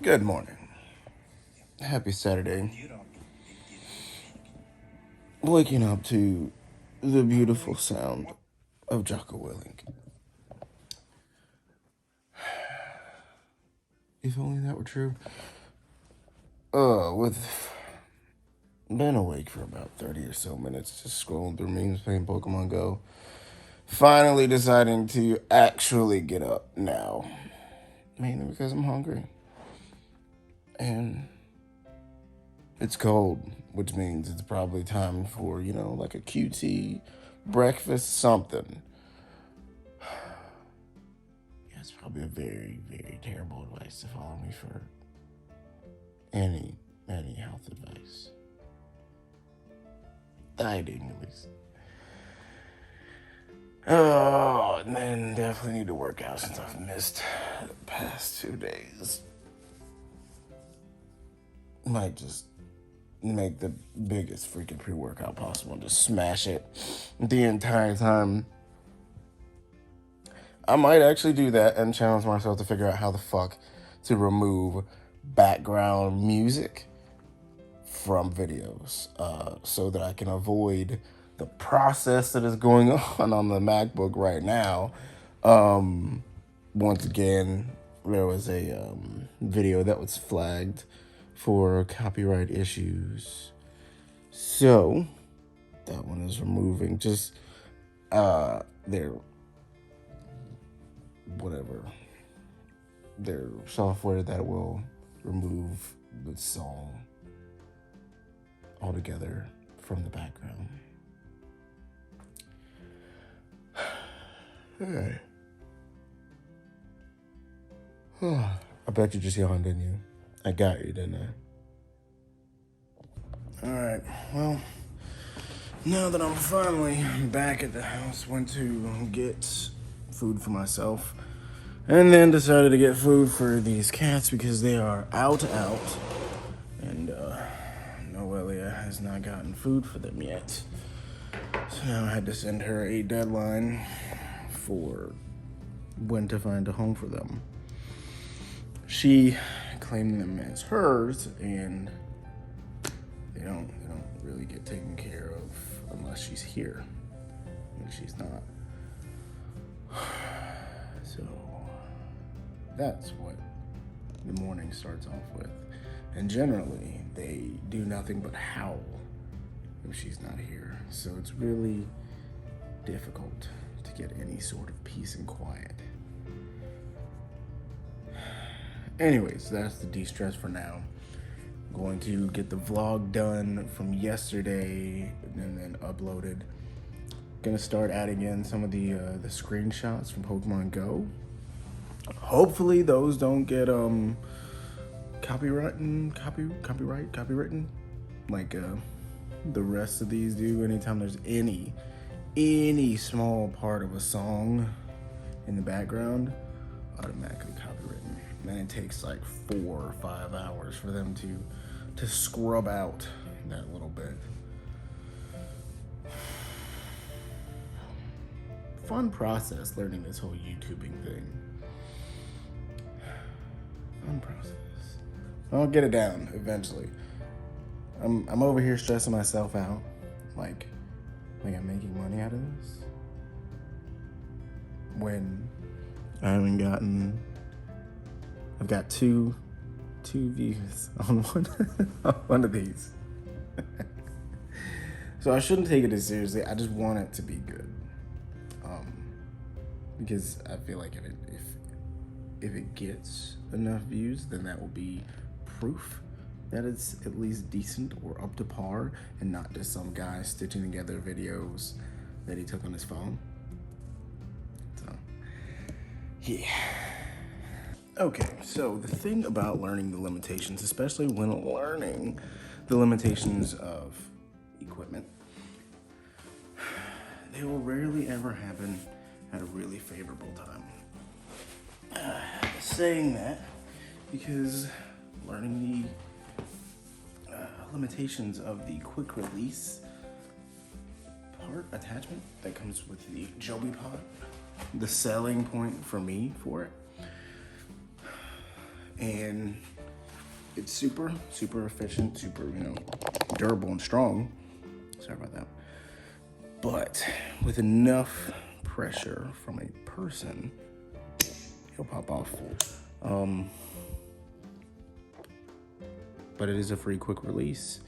Good morning. Happy Saturday. Waking up to the beautiful sound of Jocko Willing. If only that were true. With been awake for about 30 or so minutes, just scrolling through memes, playing Pokemon Go. Finally deciding to actually get up now. Mainly because I'm hungry. And it's cold, which means it's probably time for, like a QT, breakfast, something. Yeah, it's probably a very, very terrible advice to follow me for any health advice. Dieting, at least. Oh, and then definitely need to work out since I've missed the past 2 days. Might just make the biggest freaking pre-workout possible and just smash it the entire time. I might actually do that and challenge myself to figure out how the fuck to remove background music from videos so that I can avoid the process that is going on the MacBook right now. Once again, there was a video that was flagged for copyright issues. So, that one is removing just their their software that will remove the song altogether from the background. Hey. I bet you just yawned, didn't you? I got you, didn't I? Alright, well, now that I'm finally back at the house, went to get food for myself, and then decided to get food for these cats because they are out, and Noelia has not gotten food for them yet. So now I had to send her a deadline for when to find a home for them. She claimed them as hers, and they don't really get taken care of unless she's here, and she's not. So that's what the morning starts off with. And generally, they do nothing but howl if she's not here. So it's really difficult to get any sort of peace and quiet. Anyways, that's the de-stress for now. I'm going to get the vlog done from yesterday and then uploaded. Gonna start adding in some of the screenshots from Pokemon Go. Hopefully those don't get copywritten like the rest of these do. Anytime there's any small part of a song in the background, automatically copywritten. And then it takes like 4 or 5 hours for them to scrub out that little bit. Fun process learning this whole YouTubing thing. Fun process. I'll get it down eventually. I'm over here stressing myself out, like I'm making money out of this, when I haven't gotten. I've got two views on one of these. So I shouldn't take it as seriously. I just want it to be good. Because I feel like if it gets enough views, then that will be proof that it's at least decent or up to par, and not just some guy stitching together videos that he took on his phone. So, yeah. Okay, so the thing about learning the limitations, especially when learning the limitations of equipment, they will rarely ever happen at a really favorable time. Saying that, because learning the limitations of the quick release part attachment that comes with the Joby Pod, the selling point for me for it, and It's super, super efficient, super, durable and strong. Sorry about that. But with enough pressure from a person, he'll pop off. But it is a free quick release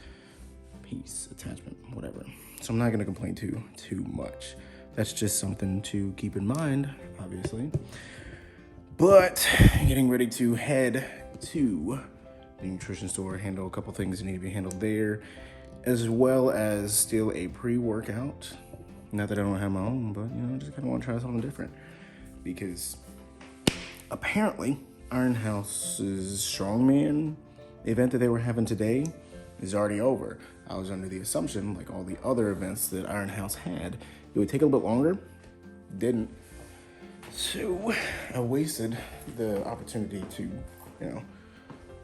piece, attachment, whatever. So I'm not gonna complain too much. That's just something to keep in mind, obviously. But getting ready to head to the nutrition store, handle a couple things that need to be handled there, as well as still a pre-workout. Not that I don't have my own, but I just kind of want to try something different, because apparently Iron House's strongman event that they were having today is already over. I was under the assumption, like all the other events that Iron House had, it would take a little bit longer. Didn't. So I wasted the opportunity to,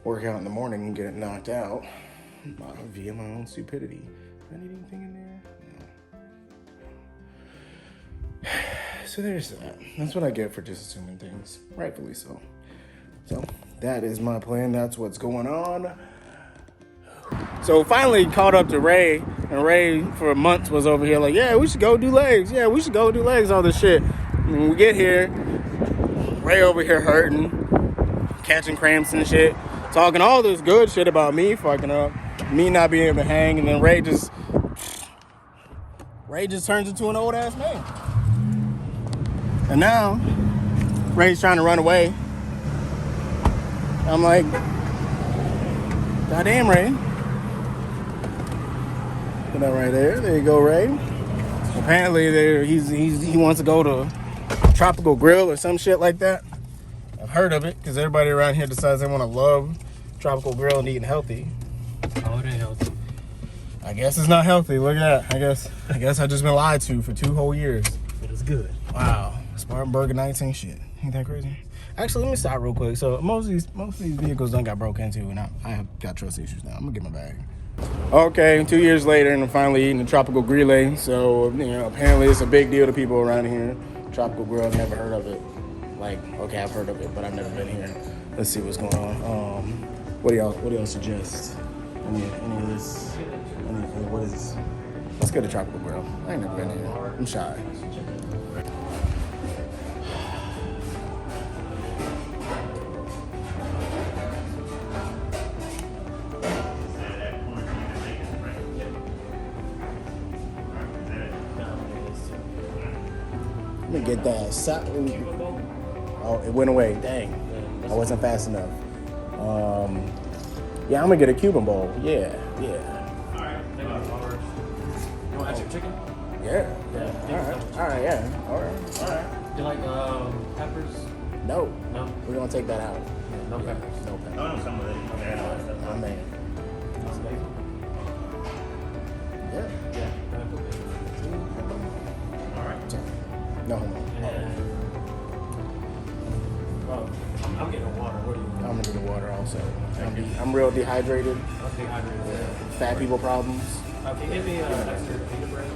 work out in the morning and get it knocked out via my own stupidity. Do I need anything in there? No. So there's that. That's what I get for just assuming things, rightfully so. So that is my plan. That's what's going on. So finally caught up to Ray, and Ray for months was over here like, yeah, we should go do legs. Yeah, we should go do legs, all this shit. And when we get here, Ray over here hurting, catching cramps and shit, talking all this good shit about me fucking up, me not being able to hang, and then Ray just turns into an old ass man. And now Ray's trying to run away. I'm like, goddamn, Ray. Put that right there. There you go, Ray. Apparently, he wants to go to Tropical Grille or some shit like that. I've heard of it because everybody around here decides they want to love Tropical Grille and eating healthy. Oh, it ain't healthy. I guess it's not healthy. Look at that. I guess I just been lied to for 2 whole years. But it's good. Wow. Spartanburg 19 shit. Ain't that crazy? Actually, let me stop real quick. So most of these vehicles done got broke into, and I have got trust issues now. I'm gonna get my bag. Okay, 2 years later, and I'm finally eating the Tropical Grille. So apparently it's a big deal to people around here. Tropical Grille, I've never heard of it. Like, okay, I've heard of it, but I've never been here. Let's see what's going on. What do y'all suggest? Any of this? What is? Let's go to Tropical Grille. I ain't never been here. I'm shy. Let me get that. Oh, it went away. Dang. I wasn't fast enough. Yeah, I'm gonna get a Cuban bowl. Yeah. Alright, you want extra chicken? Yeah. Alright, yeah. Alright. You like peppers? No. No? We're gonna take that out. Yeah, no peppers. No peppers. No, some of it. Okay, My man. Some bacon? Yeah. Yeah. Alright. No homo. Well, I'm getting water. What do you want? I'm gonna need water also. I'm real dehydrated. I'll dehydrated. Fat people problems. Okay, give me extra pita bread.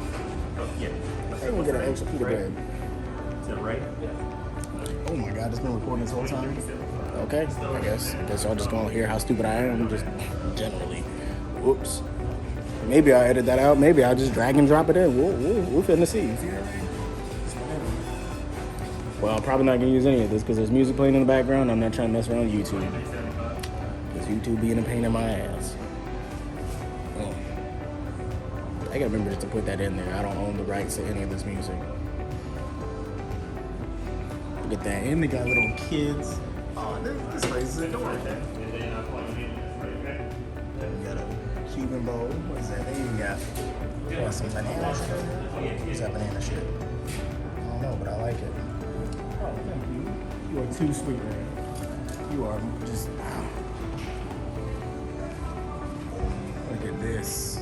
Oh, yeah. I can get an extra pita bread. Is that right? Yeah. Oh my god, it's been recording this whole time. Okay, I guess y'all just gonna hear how stupid I am, just generally. Whoops. Maybe I'll edit that out. Maybe I'll just drag and drop it in. We're finna see. Well, I'm probably not gonna use any of this because there's music playing in the background. I'm not trying to mess around with YouTube. Because YouTube being a pain in my ass. Oh. I gotta remember just to put that in there. I don't own the rights to any of this music. Look at that. And they got little kids. Oh, this place is adorable. We got a Cuban bowl. What is that? They even got some banana shit. What's that banana shit? I don't know, but I like it. Oh, thank you. You are too sweet, man. You are just, wow. Look at this.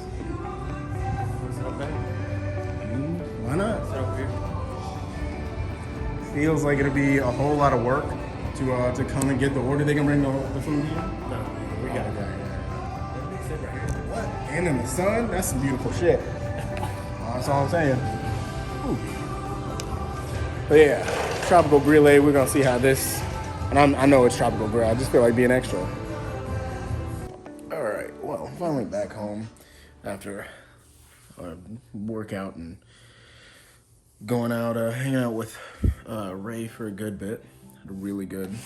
Okay. Why not? Sit over here. Feels like it'll be a whole lot of work to come and get the order. They can bring the food here? No, we got it. Sit right here. What? And in the sun? That's some beautiful shit. That's all I'm saying. Ooh. But yeah, Tropical Grille, we're gonna see how this, and I know it's Tropical Grille, I just feel like being extra. finally back home after a workout and going out, hanging out with Ray for a good bit. Had a really good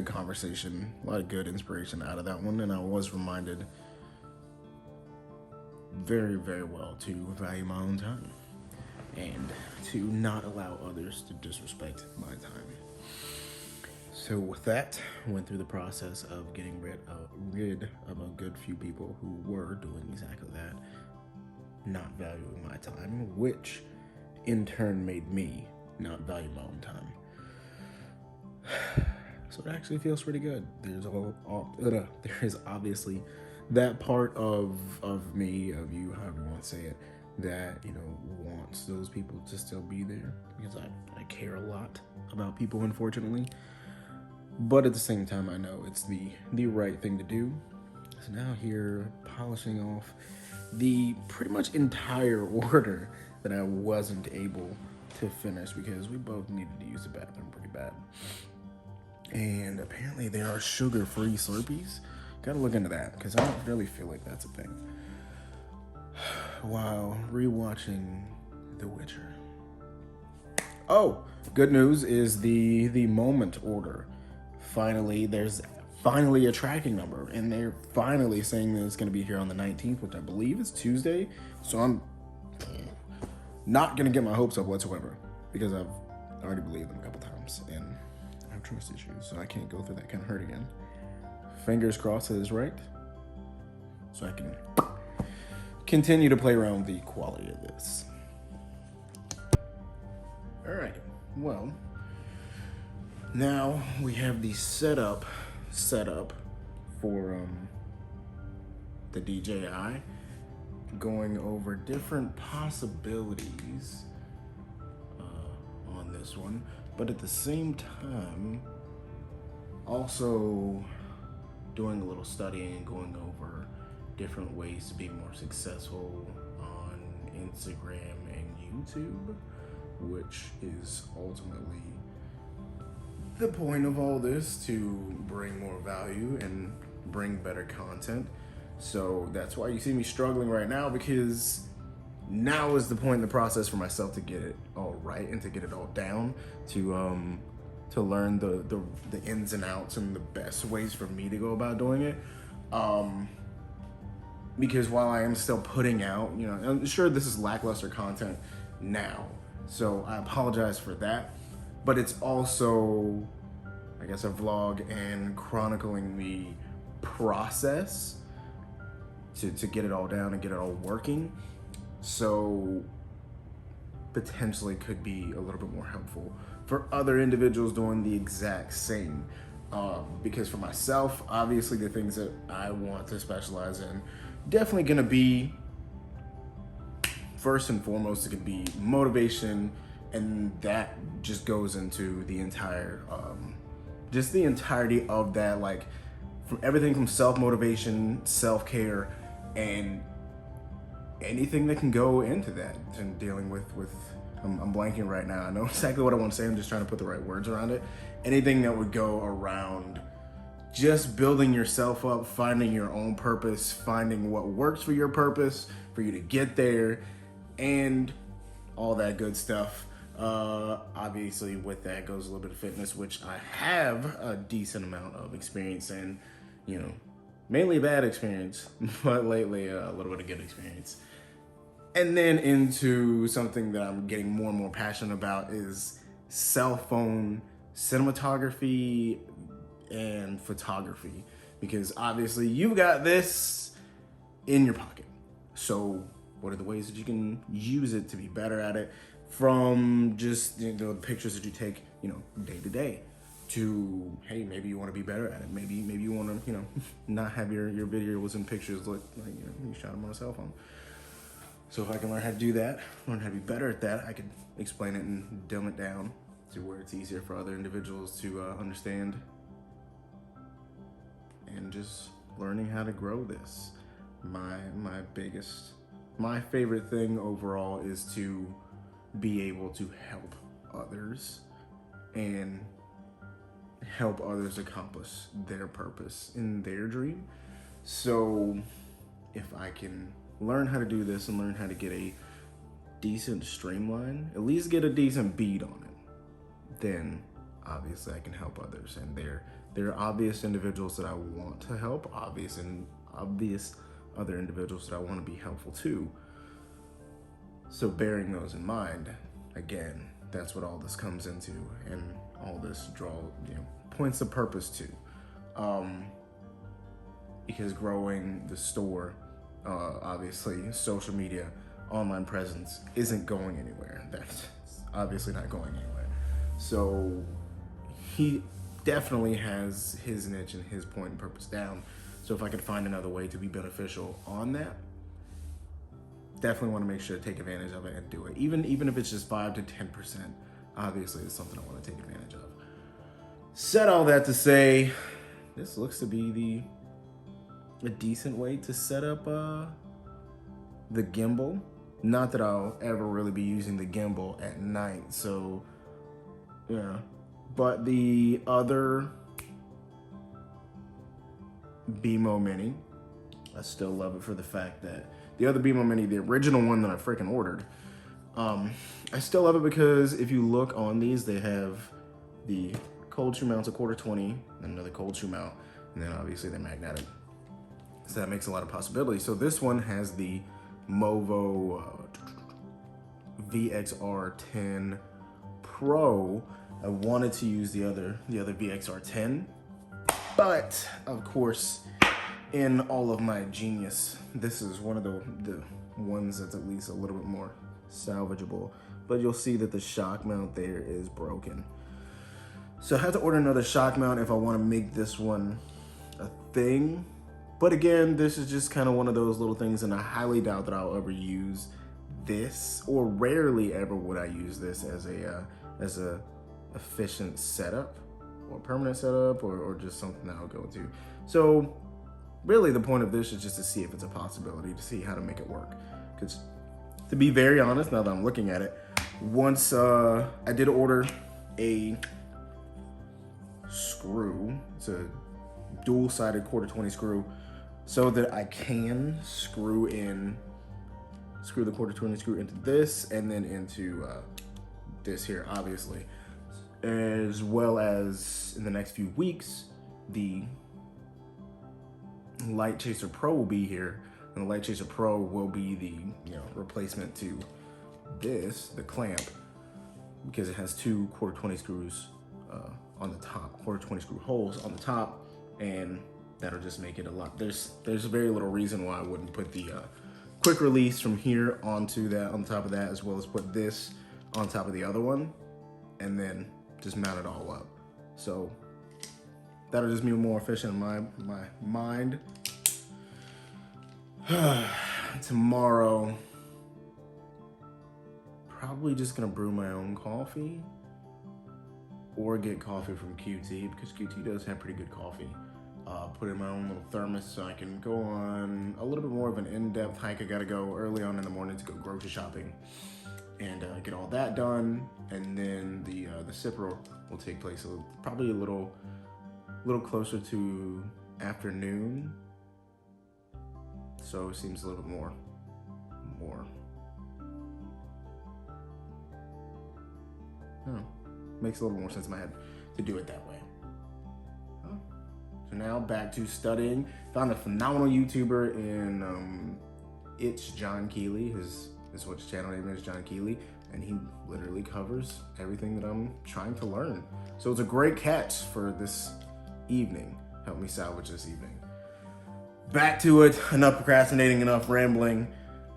conversation. A lot of good inspiration out of that one, and I was reminded very, very well to value my own time and to not allow others to disrespect my time. So with that, I went through the process of getting rid of a good few people who were doing exactly that, not valuing my time, which in turn made me not value my own time. So it actually feels pretty good. There is obviously that part of me, of you, however you want to say it, that, you know, wants those people to still be there, because I care a lot about people, unfortunately. But at the same time, I know it's the right thing to do. So now here, polishing off the pretty much entire order that I wasn't able to finish because we both needed to use the bathroom pretty bad. And apparently there are sugar-free Slurpees. Gotta look into that, because I don't really feel like that's a thing. While rewatching The Witcher. Oh, good news is the moment order. Finally, there's finally a tracking number, and they're finally saying that it's going to be here on the 19th, which I believe is Tuesday. So I'm not going to get my hopes up whatsoever, because I've already believed them a couple times, and I have trust issues, so I can't go through that kind of hurt again. Fingers crossed it is right, so I can continue to play around with the quality of this. All right, well, now we have the setup for the DJI, going over different possibilities on this one, but at the same time also doing a little studying and going over different ways to be more successful on Instagram and YouTube, which is ultimately the point of all this, to bring more value and bring better content. So that's why you see me struggling right now, because now is the point in the process for myself to get it all right and to get it all down, to learn the ins and outs and the best ways for me to go about doing it. Because while I am still putting out, you know, I'm sure this is lackluster content now, so I apologize for that. But it's also, I guess, a vlog and chronicling the process to get it all down and get it all working. So potentially could be a little bit more helpful for other individuals doing the exact same. Because for myself, obviously the things that I want to specialize in, definitely gonna be, first and foremost, it could be motivation, and that just goes into the entire, just the entirety of that, like from everything from self-motivation, self-care, and anything that can go into that, and dealing with I'm blanking right now. I know exactly what I want to say. I'm just trying to put the right words around it. Anything that would go around just building yourself up, finding your own purpose, finding what works for your purpose, for you to get there, and all that good stuff. Obviously with that goes a little bit of fitness, which I have a decent amount of experience in, you know, mainly bad experience, but lately a little bit of good experience. And then into something that I'm getting more and more passionate about is cell phone cinematography and photography, because obviously you've got this in your pocket. So what are the ways that you can use it to be better at it, from just, you know, the pictures that you take, you know, day to day, to, hey, maybe you want to be better at it. Maybe you want to, you know, not have your videos and pictures look like, you know, you shot them on a cell phone. So if I can learn how to do that, learn how to be better at that, I can explain it and dumb it down to where it's easier for other individuals to understand, and just learning how to grow this. My favorite thing overall is to be able to help others and help others accomplish their purpose in their dream. So if I can learn how to do this and learn how to get a decent streamline, at least get a decent beat on it, then obviously I can help others. And there are obvious individuals that I want to help, obvious other individuals that I want to be helpful to. So bearing those in mind, again, that's what all this comes into, and all this points the purpose to. Because growing the store, obviously social media, online presence isn't going anywhere. That's obviously not going anywhere. So he definitely has his niche and his point and purpose down. So if I could find another way to be beneficial on that, definitely want to make sure to take advantage of it and do it. Even if it's just 5 to 10%, obviously it's something I want to take advantage of. Said all that to say, this looks to be a decent way to set up the gimbal. Not that I'll ever really be using the gimbal at night, so yeah. But the other BMO Mini, I still love it for the fact that the other BMO Mini, the original one that I freaking ordered, I still love it because if you look on these, they have the cold shoe mounts, a 1/4-20, and another cold shoe mount, and then obviously they're magnetic. So that makes a lot of possibilities. So this one has the Movo VXR10 Pro. I wanted to use the other VXR10, but of course, in all of my genius, this is one of the ones that's at least a little bit more salvageable. But you'll see that the shock mount there is broken. So I have to order another shock mount if I want to make this one a thing. But again, this is just kind of one of those little things, and I highly doubt that I'll ever use this, or rarely ever would I use this as a efficient setup or permanent setup or just something that I'll go to. So really the point of this is just to see if it's a possibility, to see how to make it work. Because to be very honest, now that I'm looking at it, once I did order a screw, it's a dual-sided 1/4-20 screw, so that I can screw the 1/4-20 screw into this and then into this here, obviously. As well as in the next few weeks, the Light Chaser Pro will be here, and the Light Chaser Pro will be the replacement to this, the clamp, because it has two 1/4-20 screws on the top, 1/4-20 screw holes on the top, and that'll just make it a lot. There's very little reason why I wouldn't put the quick release from here onto that, on top of that, as well as put this on top of the other one, and then just mount it all up. So that'll just be more efficient in my mind. Tomorrow, probably just gonna brew my own coffee or get coffee from QT, because QT does have pretty good coffee. Put in my own little thermos so I can go on a little bit more of an in-depth hike. I gotta go early on in the morning to go grocery shopping and get all that done, and then the sipper will take place probably a little closer to afternoon. So it seems a little bit more. Makes a little more sense in my head to do it that way. So now back to studying. Found a phenomenal YouTuber in It's John Keeley. His channel name is John Keeley, and he literally covers everything that I'm trying to learn. So it's a great catch for this evening. Help me salvage this evening. Back to it. Enough procrastinating, enough rambling.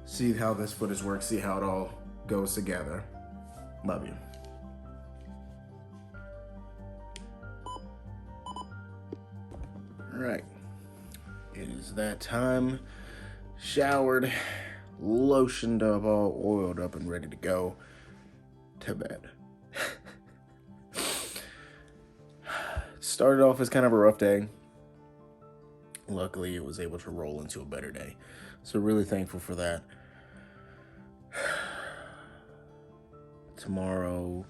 See how this footage works. See how it all goes together. Love you. All right. It is that time. Showered, lotioned up, all oiled up and ready to go to bed. Started off as kind of a rough day. Luckily, it was able to roll into a better day. So really thankful for that. Tomorrow,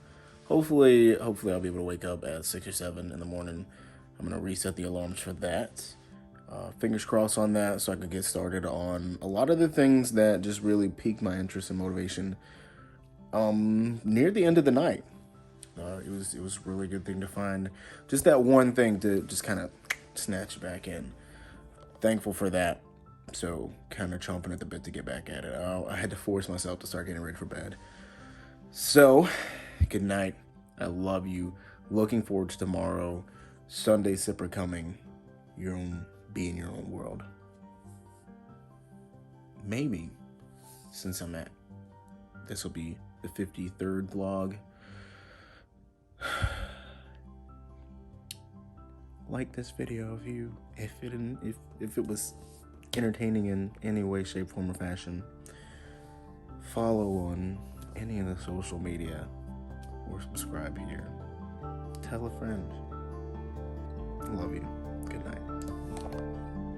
hopefully I'll be able to wake up at 6 or 7 in the morning. I'm gonna reset the alarms for that. Fingers crossed on that so I could get started on a lot of the things that just really piqued my interest and motivation near the end of the night. It was a really good thing to find just that one thing to just kind of snatch back in. Thankful for that. So kind of chomping at the bit to get back at it. I had to force myself to start getting ready for bed. So, good night. I love you. Looking forward to tomorrow. Sunday sipper coming. Be in your own world. Maybe, since I'm at, this will be the 53rd vlog. Like this video if it was entertaining in any way, shape, form, or fashion. Follow on any of the social media or subscribe here. Tell a friend. I love you.